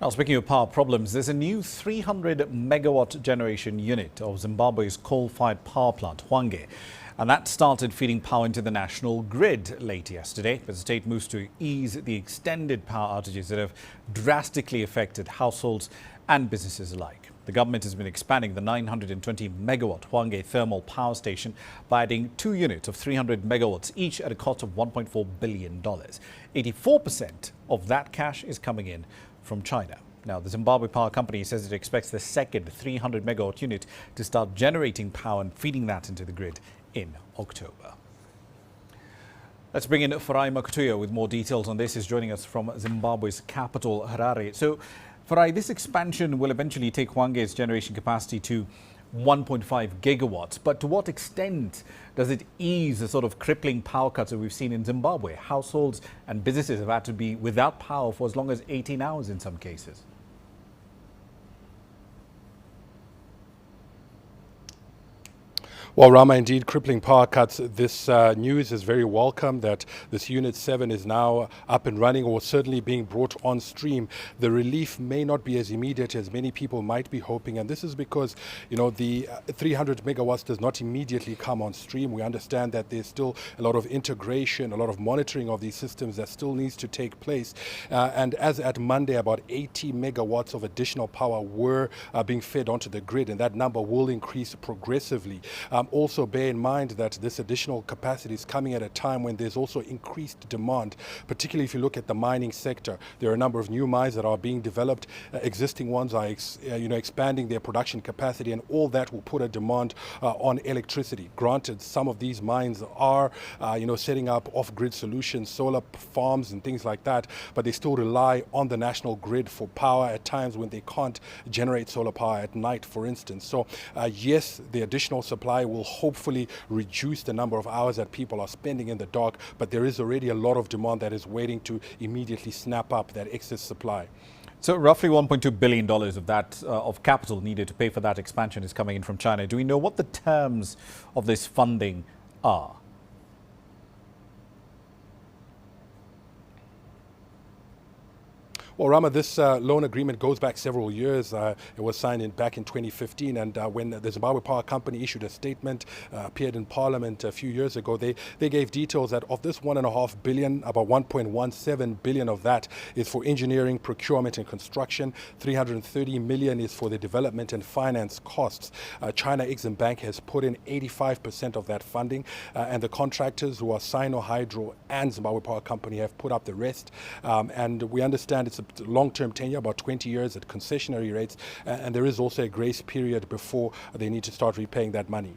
Now, speaking of power problems, there's a new 300 megawatt generation unit of Zimbabwe's coal-fired power plant, Hwange. And that started feeding power into the national grid late yesterday as the state moves to ease the extended power outages that have drastically affected households and businesses alike. The government has been expanding the 920 megawatt Hwange thermal power station by adding 2 units of 300 megawatts each at a cost of $1.4 billion. 84% of that cash is coming in from China. Now, the Zimbabwe Power Company says it expects the second 300 megawatt unit to start generating power and feeding that into the grid in October. Let's bring in Hwange with more details on this. He's joining us from Zimbabwe's capital, Harare. So, Hwange, this expansion will eventually take Hwange's generation capacity to 1.5 gigawatts. But to what extent does it ease the sort of crippling power cuts that we've seen in Zimbabwe? Households and businesses have had to be without power for as long as 18 hours in some cases. Well, Rama, indeed, crippling power cuts. This news is very welcome that this Unit 7 is now up and running, or certainly being brought on stream. The relief may not be as immediate as many people might be hoping, and this is because, you know, the 300 megawatts does not immediately come on stream. We understand that there's still a lot of integration, a lot of monitoring of these systems that still needs to take place. And as at Monday, about 80 megawatts of additional power were being fed onto the grid, and that number will increase progressively. Also bear in mind that this additional capacity is coming at a time when there's also increased demand, particularly if you look at the mining sector. There are a number of new mines that are being developed. Existing ones are expanding their production capacity, and all that will put a demand on electricity. Granted, some of these mines are setting up off-grid solutions, solar farms and things like that, but they still rely on the national grid for power at times when they can't generate solar power at night, for instance. So yes, the additional supply will hopefully reduce the number of hours that people are spending in the dark, but there is already a lot of demand that is waiting to immediately snap up that excess supply. So roughly $1.2 billion of that of capital needed to pay for that expansion is coming in from China. Do we know what the terms of this funding are? Well, Rama, this loan agreement goes back several years. It was signed back in 2015, and when the Zimbabwe Power Company issued a statement, appeared in Parliament a few years ago, they gave details that of this $1.5 billion, about $1.17 billion of that is for engineering, procurement and construction. $330 million is for the development and finance costs. China Exim Bank has put in 85% of that funding, and the contractors, who are Sino Hydro and Zimbabwe Power Company, have put up the rest. And we understand it's a long-term tenure, about 20 years at concessionary rates, and there is also a grace period before they need to start repaying that money.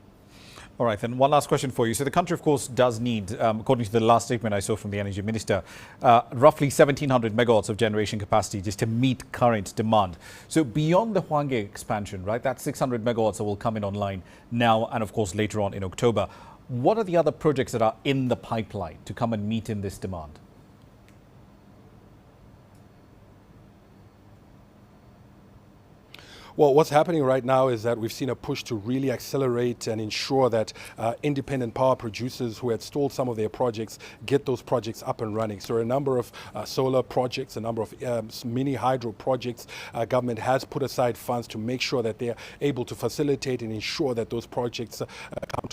All right, then one last question for you. So the country, of course, does need, according to the last statement I saw from the Energy Minister, roughly 1,700 megawatts of generation capacity just to meet current demand. So beyond the Hwange expansion, right, that's 600 megawatts that will come in online now and, of course, later on in October. What are the other projects that are in the pipeline to come and meet in this demand? Well, what's happening right now is that we've seen a push to really accelerate and ensure that independent power producers who had stalled some of their projects get those projects up and running. So a number of solar projects, a number of mini hydro projects, government has put aside funds to make sure that they're able to facilitate and ensure that those projects come to